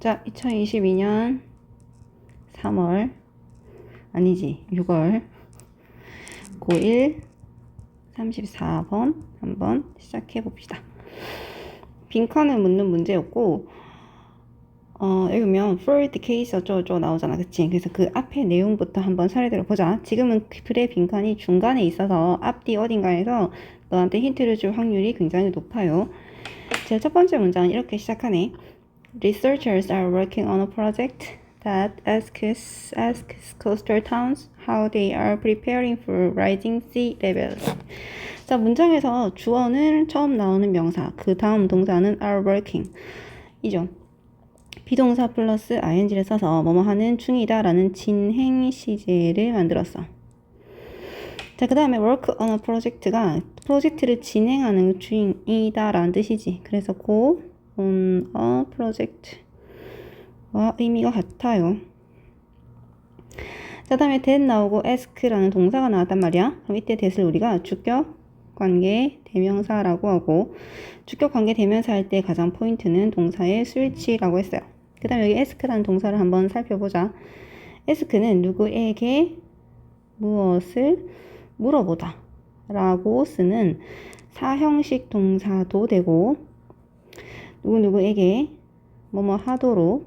자, 2022년 3월, 아니지, 6월 9일 34번 한번 시작해 봅시다. 빈칸을 묻는 문제였고, 여기 보면 for the case 어쩌고저쩌고 나오잖아, 그치? 그래서 그 앞에 내용부터 한번 차례대로 보자. 지금은 글의 빈칸이 중간에 있어서 앞뒤 어딘가에서 너한테 힌트를 줄 확률이 굉장히 높아요. 제 첫 번째 문장은 이렇게 시작하네. Researchers are working on a project that asks coastal towns how they are preparing for rising sea levels. 자, 문장에서 주어는 처음 나오는 명사, 그 다음 동사는 are working 이죠. 비동사 플러스 ing를 써서 뭐뭐 하는 중이다 라는 진행 시제를 만들었어. 자, 그 다음에 work on a project가 프로젝트를 진행하는 중이다 라는 뜻이지. 그래서 go on a project와 의미가 같아요. 자, 다음에 that 나오고 ask라는 동사가 나왔단 말이야. 그럼 이때 that을 우리가 주격 관계 대명사라고 하고, 주격 관계 대명사 할 때 가장 포인트는 동사의 switch라고 했어요. 그 다음에 여기 ask라는 동사를 한번 살펴보자. ask는 누구에게 무엇을 물어보다 라고 쓰는 사형식 동사도 되고, 누구에게 뭐뭐 하도록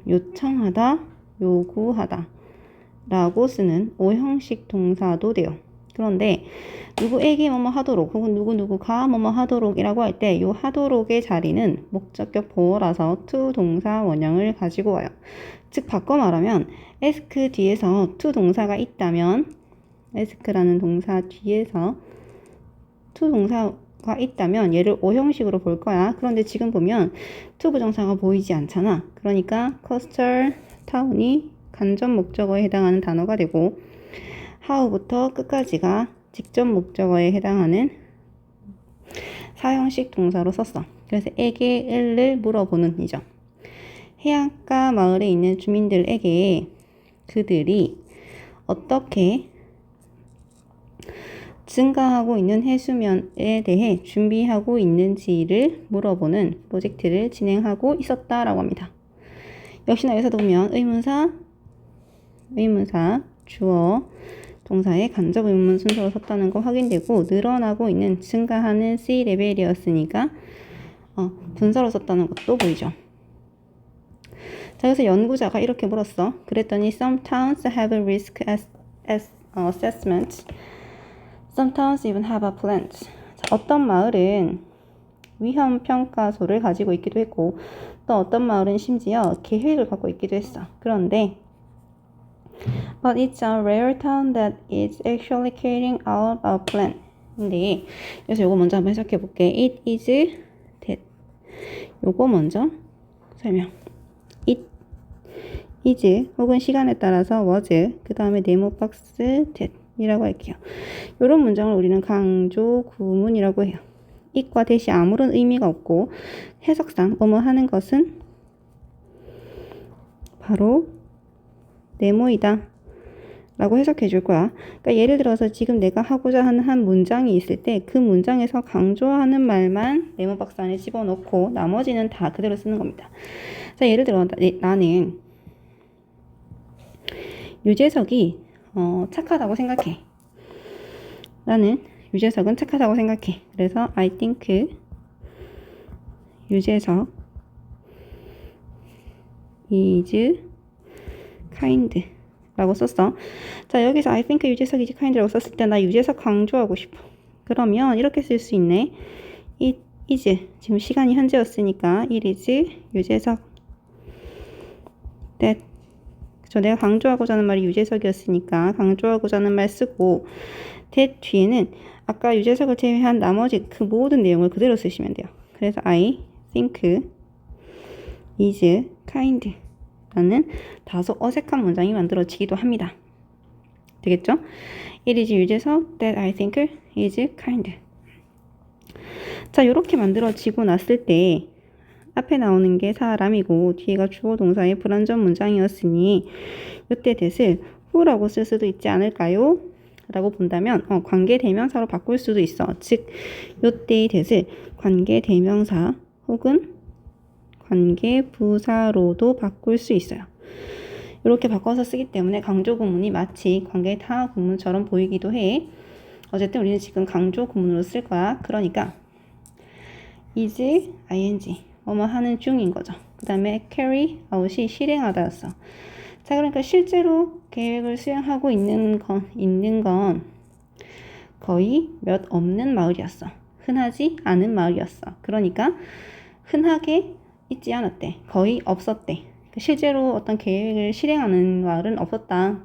요청하다, 요구하다 라고 쓰는 오형식 동사도 돼요. 그런데 누구에게 뭐뭐 하도록 혹은 누구가 뭐뭐 하도록 이라고 할 때 요 하도록의 자리는 목적격 보어라서 to 동사 원형을 가지고 와요. 즉 바꿔 말하면 ask 뒤에서 to 동사가 있다면, ask라는 동사 뒤에서 to 동사가 있다면 얘를 오형식으로 볼 거야. 그런데 지금 보면 to 부정사가 보이지 않잖아. 그러니까 coastal town이 간접 목적어에 해당하는 단어가 되고, how부터 끝까지가 직접 목적어에 해당하는 사형식 동사로 썼어. 그래서 에게를 물어보는 이죠. 해안가 마을에 있는 주민들에게 그들이 어떻게 증가하고 있는 해수면에 대해 준비하고 있는지를 물어보는 프로젝트를 진행하고 있었다라고 합니다. 역시나 여기서도 보면 의문사, 주어, 동사의 간접 의문 순서로 썼다는 거 확인되고, 늘어나고 있는, 증가하는 sea 레벨이었으니까 분사로 썼다는 것도 보이죠. 자, 그래서 연구자가 이렇게 물었어. 그랬더니 some towns have a risk assessment. Some towns even have a plant. 자, 어떤 마을은 위험 평가소를 가지고 있기도 했고, 또 어떤 마을은 심지어 계획을 갖고 있기도 했어. 그런데 but it's a rare town that is actually carrying out a plan. 근데 그래서 요거 먼저 한번 해석해 볼게. It is that. 요거 먼저 설명. It is 혹은 시간에 따라서 was, 그 다음에 네모박스 that 이라고 할게요. 이런 문장을 우리는 강조 구문이라고 해요. it과 that이 아무런 의미가 없고 해석상 뭐뭐 하는 것은 바로 네모이다 라고 해석해 줄 거야. 그러니까 예를 들어서 지금 내가 하고자 하는 한 문장이 있을 때 그 문장에서 강조하는 말만 네모박스 안에 집어넣고 나머지는 다 그대로 쓰는 겁니다. 자, 예를 들어 나는 유재석이 착하다고 생각해. 나는 유재석은 착하다고 생각해. 그래서 I think 유재석 is kind 라고 썼어. 자, 여기서 I think 유재석 is kind 라고 썼을 때 나 유재석 강조하고 싶어. 그러면 이렇게 쓸 수 있네. It is, 지금 시간이 현재였으니까 it is 유재석 that. 내가 강조하고자 하는 말이 유재석이었으니까 강조하고자 하는 말 쓰고, that 뒤에는 아까 유재석을 제외한 나머지 그 모든 내용을 그대로 쓰시면 돼요. 그래서 I think is kind 라는 다소 어색한 문장이 만들어지기도 합니다. 되겠죠? It is 유재석 that I think is kind. 자, 이렇게 만들어지고 났을 때 앞에 나오는 게 사람이고 뒤에가 주어 동사의 불완전 문장이었으니 이때 that을 who라고 쓸 수도 있지 않을까요? 라고 본다면 관계 대명사로 바꿀 수도 있어. 즉 이때의 that을 관계 대명사 혹은 관계 부사로도 바꿀 수 있어요. 이렇게 바꿔서 쓰기 때문에 강조 구문이 마치 관계 타 구문처럼 보이기도 해. 어쨌든 우리는 지금 강조 구문으로 쓸 거야. 그러니까 is ing 뭐뭐 하는 중인 거죠. 그 다음에 carry out이 실행하다였어. 자, 그러니까 실제로 계획을 수행하고 있는 건 거의 몇 없는 마을이었어. 흔하지 않은 마을이었어. 그러니까 흔하게 있지 않았대. 거의 없었대. 실제로 어떤 계획을 실행하는 마을은 없었다.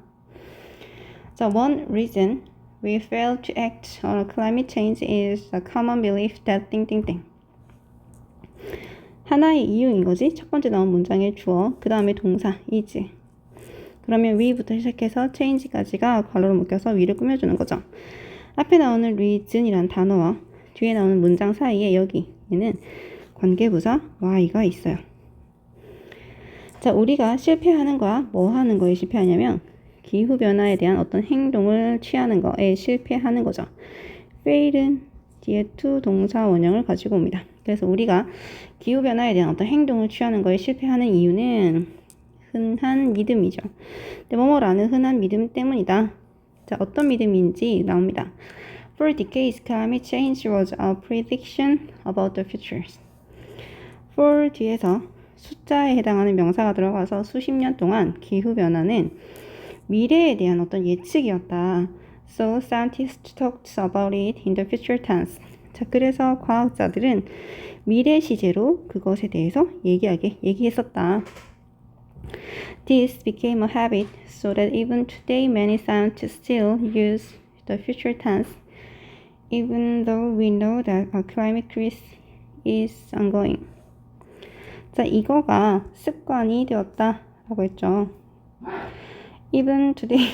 자, one reason we fail to act on climate change is a common belief that 띵띵띵. 하나의 이유인 거지. 첫 번째 나온 문장의 주어, 그 다음에 동사 is. 그러면 we부터 시작해서 change까지가 괄호로 묶여서 위를 꾸며주는 거죠. 앞에 나오는 reason이란 단어와 뒤에 나오는 문장 사이에 여기에는 관계부사 y가 있어요. 자, 우리가 실패하는 거야. 뭐 하는 거에 실패하냐면 기후변화에 대한 어떤 행동을 취하는 거에 실패하는 거죠. fail은 뒤에 to 동사 원형을 가지고 옵니다. 그래서 우리가 기후변화에 대한 어떤 행동을 취하는 거에 실패하는 이유는 흔한 믿음이죠. 근데 뭐뭐라는 흔한 믿음 때문이다. 자, 어떤 믿음인지 나옵니다. For decades, climate change was a prediction about the futures. For 뒤에서 숫자에 해당하는 명사가 들어가서 수십 년 동안 기후변화는 미래에 대한 어떤 예측이었다. So scientists talked about it in the future tense. 자, 그래서 과학자들은 미래 시제로 그것에 대해서 얘기했었다. This became a habit so that even today many scientists still use the future tense even though we know that a climate crisis is ongoing. 자, 이거가 습관이 되었다라고 했죠. Even today.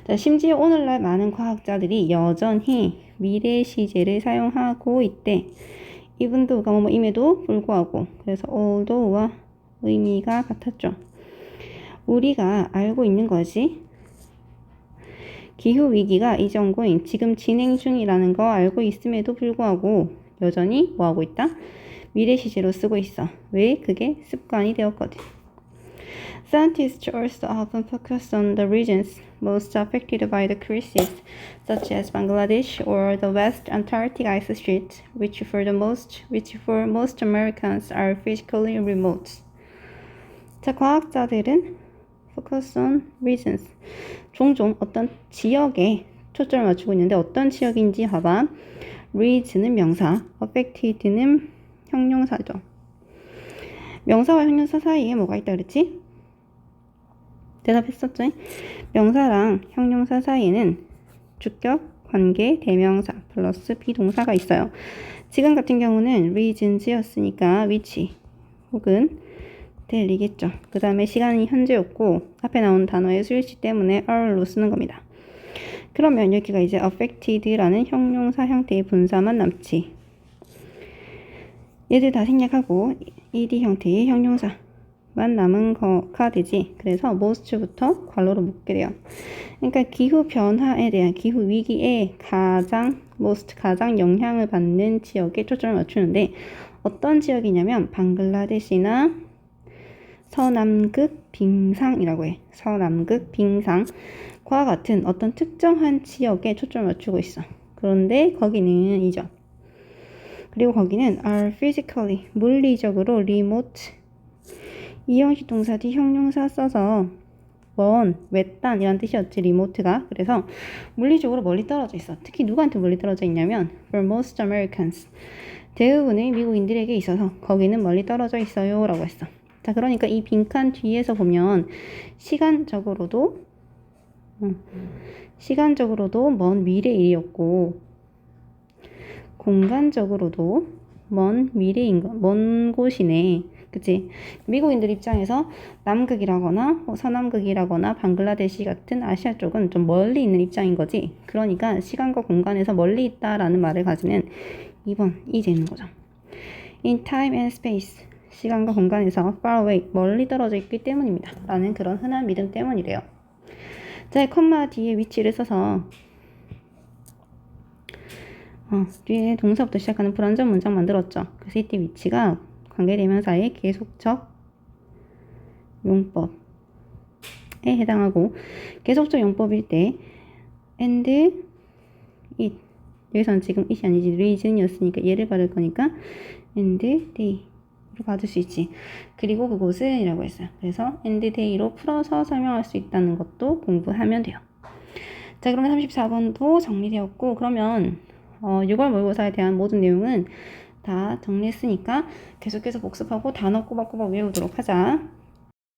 자, 심지어 오늘날 많은 과학자들이 여전히 미래 시제를 사용하고 있대. even though가 뭐뭐임에도 불구하고. 그래서 although와 의미가 같았죠. 우리가 알고 있는 거지. 기후위기가 이제 ongoing, 지금 진행 중이라는 거 알고 있음에도 불구하고 여전히 뭐하고 있다? 미래 시제로 쓰고 있어. 왜? 그게 습관이 되었거든. Scientists also often focus on the regions most affected by the crisis, such as Bangladesh or the West Antarctic ice sheet, which for most Americans are physically remote. 자, 과학자들은 focus on regions. 종종 어떤 지역에 초점을 맞추고 있는데 어떤 지역인지 봐봐. region은 명사, affected는 형용사죠. 명사와 형용사 사이에 뭐가 있다 그랬지? 대답했었죠? 명사랑 형용사 사이에는 주격, 관계, 대명사 플러스 비동사가 있어요. 지금 같은 경우는 reasons였으니까 which 혹은 델이겠죠. 그 다음에 시간이 현재였고 앞에 나온 단어의 수일치 때문에 are로 쓰는 겁니다. 그러면 여기가 이제 affected라는 형용사 형태의 분사만 남지. 얘들 다 생략하고 ed 형태의 형용사만 남은 거가 되지. 그래서 most부터 괄호로 묶게 돼요. 그러니까 기후 변화에 대한 기후 위기에 가장 영향을 받는 지역에 초점을 맞추는데 어떤 지역이냐면 방글라데시나 서남극 빙상이라고 해. 서남극 빙상과 같은 어떤 특정한 지역에 초점을 맞추고 있어. 그런데 거기는 이죠. 그리고 거기는 are physically 물리적으로 remote 이 형식 동사 뒤 형용사 써서 외딴이란 뜻이었지 remote가. 그래서 물리적으로 멀리 떨어져 있어. 특히 누구한테 멀리 떨어져 있냐면 for most Americans 대부분의 미국인들에게 있어서 거기는 멀리 떨어져 있어요 라고 했어. 자, 그러니까 이 빈칸 뒤에서 보면 시간적으로도 먼 미래 일이었고 공간적으로도 먼 곳이네. 그치? 미국인들 입장에서 남극이라거나 서남극이라거나 방글라데시 같은 아시아 쪽은 좀 멀리 있는 입장인 거지. 그러니까 시간과 공간에서 멀리 있다라는 말을 가지는 2번 이 되는 거죠. In time and space 시간과 공간에서 far away 멀리 떨어져 있기 때문입니다. 라는 그런 흔한 믿음 때문이래요. 자, 콤마 뒤에 위치를 써서 뒤에 동사부터 시작하는 불완전 문장 만들었죠. 그래서 이때 위치가 관계대명사의 계속적 용법에 해당하고 계속적 용법일 때 and it 여기서는 지금 it이 아니지 reason이었으니까 얘를 받을 거니까 and they로 받을 수 있지. 그리고 그곳은 이라고 했어요. 그래서 and they로 풀어서 설명할 수 있다는 것도 공부하면 돼요. 자, 그러면 34번도 정리되었고, 그러면 6월 모의고사에 대한 모든 내용은 다 정리했으니까 계속해서 복습하고 단어 꼬박꼬박 외우도록 하자.